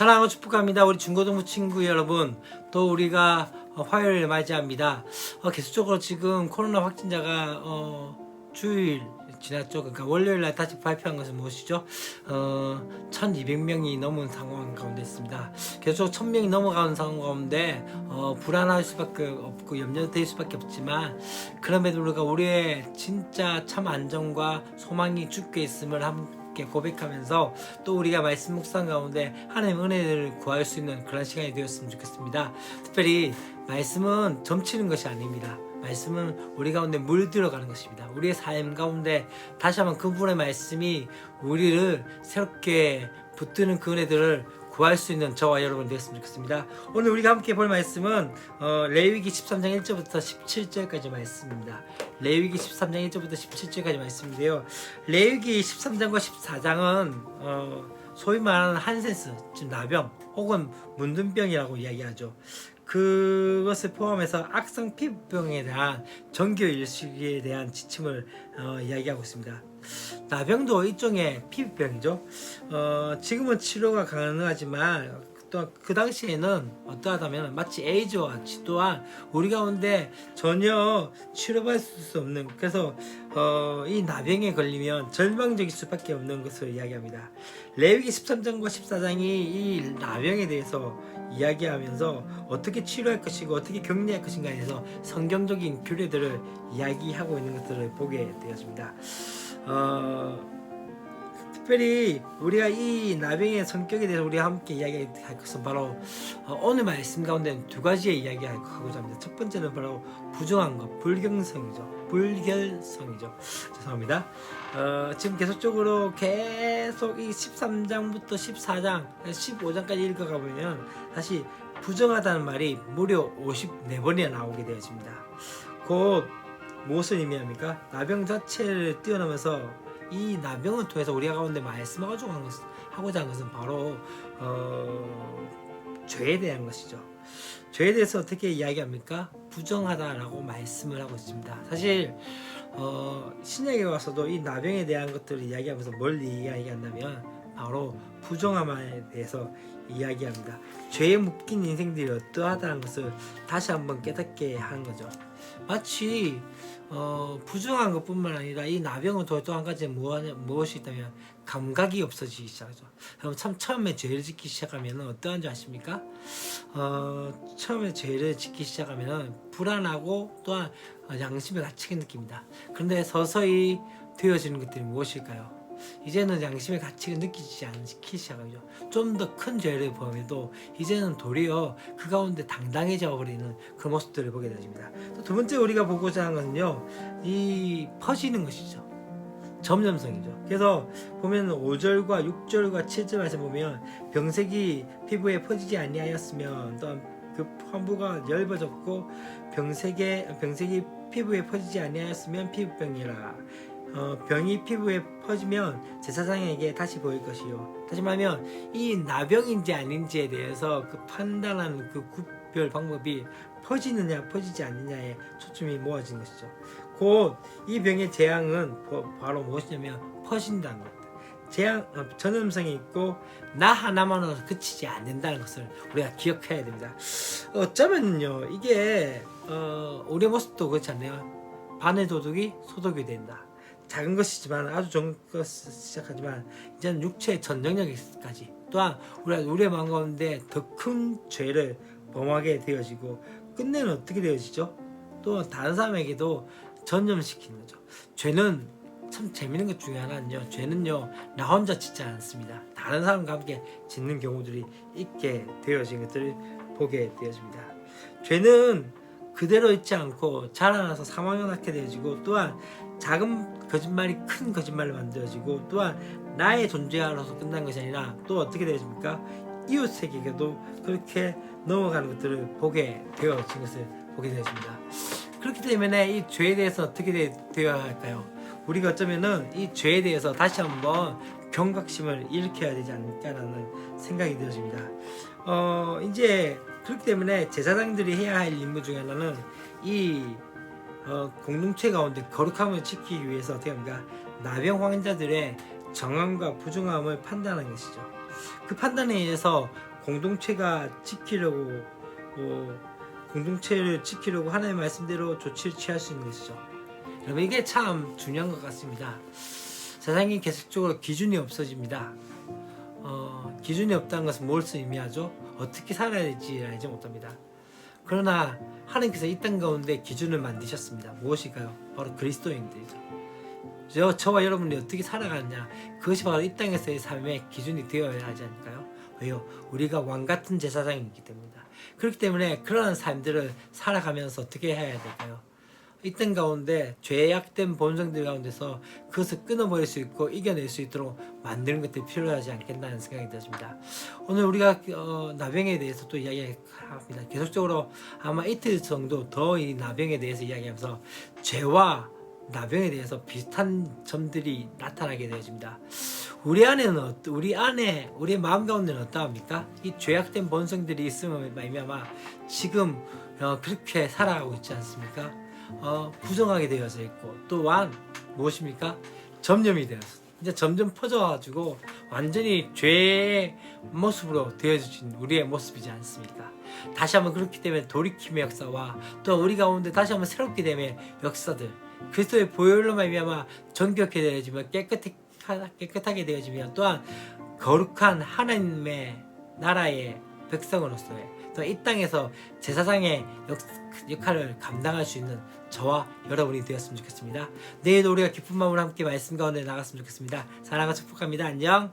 사랑하고 축복합니다. 우리 중고등부 친구 여러분, 또 우리가 화요일을 맞이합니다. 계속적으로 지금 코로나 확진자가 주일 지났죠. 그러니까 월요일 날 다시 발표한 것은 무엇이죠? 1200명이 넘은 상황 가운데 있습니다. 계속 1000명이 넘어가는 상황 가운데 불안할 수밖에 없고 염려될 수밖에 없지만, 그럼에도 불구하고 우리의 진짜 참 안정과 소망이 주께 있음을 함께 고백하면서, 또 우리가 말씀 묵상 가운데 하나님의 은혜를 구할 수 있는 그런 시간이 되었으면 좋겠습니다. 특별히 말씀은 점치는 것이 아닙니다. 말씀은 우리 가운데 물들어가는 것입니다. 우리의 삶 가운데 다시 한번 그분의 말씀이 우리를 새롭게 붙드는 그 은혜들을 구할 수 있는 저와 여러분 되었으면 좋겠습니다. 오늘 우리가 함께 볼 말씀은 레위기 13장 1절부터 17절까지 말씀입니다. 레위기 13장 1절부터 17절까지 말씀인데요. 레위기 13장과 14장은 소위 말하는 한센스, 즉 나병 혹은 문둥병이라고 이야기하죠. 그것을 포함해서 악성 피부병에 대한 정교일식에 대한 지침을 이야기하고 있습니다. 나병도 일종의 피부병이죠. 지금은 치료가 가능하지만 또 그 당시에는 어떠하다면 마치 에이즈와 같이 또한 우리 가운데 전혀 치료받을 수 없는, 그래서 이 나병에 걸리면 절망적일 수밖에 없는 것을 이야기합니다. 레위기 13장과 14장이 이 나병에 대해서 이야기하면서 어떻게 치료할 것이고 어떻게 격리할 것인가에 대해서 성경적인 규례들을 이야기하고 있는 것들을 보게 되었습니다. 특별히 우리가 이 나병의 성격에 대해서 우리가 함께 이야기할 것은 바로 오늘 말씀 가운데 두 가지의 이야기하고자 합니다. 첫 번째는 바로 부정한 것, 불경성이죠. 죄송합니다. 지금 계속적으로 계속 이 13장부터 14장, 15장까지 읽어가 보면 다시 부정하다는 말이 무려 54번이나 나오게 되어집니다. 곧 무엇을 의미합니까? 나병 자체를 뛰어넘어서 이 나병을 통해서 우리가 가운데 말씀하고자 하는 것은 바로 죄에 대한 것이죠. 죄에 대해서 어떻게 이야기합니까? 부정하다라고 말씀을 하고 있습니다. 사실 신약에 와서도 이 나병에 대한 것들을 이야기하면서 뭘 이야기한다면 바로 부정함에 대해서 이야기합니다. 죄에 묶인 인생들이 어떠하다는 것을 다시 한번 깨닫게 하는 거죠. 마치 부정한 것뿐만 아니라 이 나병을 통해 또 한 가지 무엇이 있다면 감각이 없어지기 시작하죠. 그럼 참 처음에 죄를 짓기 시작하면 어떠한지 아십니까? 처음에 죄를 짓기 시작하면 불안하고 또한 양심의 가책을 느낍니다. 그런데 서서히 되어지는 것들이 무엇일까요? 이제는 양심의 가책을 느끼지 않기 시작하죠. 좀 더 큰 죄를 범해도 이제는 도리어 그 가운데 당당해져 버리는 그 모습들을 보게 되십니다. 또 두 번째 우리가 보고자 하는 것은요, 이 퍼지는 것이죠. 점점성이죠. 그래서 보면 5절과 6절과 7절 말씀 보면 병색이 피부에 퍼지지 아니하였으면, 또한 그 환부가 엷어졌고 병색이 피부에 퍼지지 아니하였으면 피부병이라. 병이 피부에 퍼지면 제사장에게 다시 보일 것이요. 다시 말하면 이 나병인지 아닌지에 대해서 그 판단하는 그 구별 방법이 퍼지느냐 퍼지지 않느냐에 초점이 모아진 것이죠. 곧 이 병의 재앙은 바로 무엇이냐면 퍼진다는 것. 재앙, 전염성이 있고 나 하나만으로 그치지 않는다는 것을 우리가 기억해야 됩니다. 어쩌면요, 이게 우리의 모습도 그렇지 않나요? 바늘 도둑이 소독이 된다. 작은 것이지만, 아주 적은 것을 시작하지만 이제는 육체의 전 영역까지, 또한 우리의 마음 가운데 더 큰 죄를 범하게 되어지고 끝내는 어떻게 되어지죠? 또 다른 사람에게도 전염시키는 거죠. 죄는 참 재밌는 것 중에 하나는요, 죄는요 나 혼자 짓지 않습니다. 다른 사람과 함께 짓는 경우들이 있게 되어진 것들을 보게 되어집니다. 죄는 그대로 있지 않고 자라나서 사망을 낳게 되어지고, 또한 작은 거짓말이 큰 거짓말로 만들어지고, 또한 나의 존재하로서 끝난 것이 아니라 또 어떻게 되어집니까? 이웃에게도 그렇게 넘어가는 것들을 보게 되어진 것을 보게 되어집니다. 그렇기 때문에 이 죄에 대해서 어떻게 되어야 할까요? 우리가 어쩌면은 이 죄에 대해서 다시 한번 경각심을 일으켜야 되지 않을까라는 생각이 되어집니다. 이제 그렇기 때문에 제사장들이 해야 할 임무 중에 하나는 이 공동체 가운데 거룩함을 지키기 위해서 어떻게 합니까? 나병 환자들의 정함과 부정함을 판단하는 것이죠. 그 판단에 의해서 공동체가 지키려고 공동체를 지키려고 하나님의 말씀대로 조치를 취할 수 있는 것이죠. 여러분 이게 참 중요한 것 같습니다. 세상이 계속적으로 기준이 없어집니다. 기준이 없다는 것은 무엇을 의미하죠? 어떻게 살아야 될지 알지 못합니다. 그러나 하나님께서 이 땅 가운데 기준을 만드셨습니다. 무엇일까요? 바로 그리스도인들이죠. 저와 여러분이 어떻게 살아가느냐, 그것이 바로 이 땅에서의 삶의 기준이 되어야 하지 않을까요? 왜요? 우리가 왕같은 제사장이기 때문이다. 그렇기 때문에 그러한 삶들을 살아가면서 어떻게 해야 될까요? 이 땅 가운데 죄악된 본성들 가운데서 그것을 끊어버릴 수 있고 이겨낼 수 있도록 만드는 것들이 필요하지 않겠다는 생각이 들었습니다. 오늘 우리가 나병에 대해서 또 이야기합니다. 계속적으로 아마 이틀 정도 더 이 나병에 대해서 이야기하면서 죄와 나병에 대해서 비슷한 점들이 나타나게 되어집니다. 우리의 마음 가운데는 어떠합니까? 이 죄악된 본성들이 있으면 말미암아 지금 그렇게 살아가고 있지 않습니까? 부정하게 되어져 있고 또한 무엇입니까? 점령이 되어서 이제 점점 퍼져가지고 완전히 죄의 모습으로 되어진 우리의 모습이지 않습니까? 다시 한번 그렇기 때문에 돌이킴의 역사와 또 우리 가운데 다시 한번 새롭게 됨의 역사들, 그리스도의 보혈로 말미암아 정결케 되어지면 깨끗하게 되어지면 또한 거룩한 하나님의 나라의 백성으로서의 또 이 땅에서 제사장의 역할을 감당할 수 있는 저와 여러분이 되었으면 좋겠습니다. 내일도 우리가 기쁜 마음으로 함께 말씀 가운데 나갔으면 좋겠습니다. 사랑과 축복합니다. 안녕.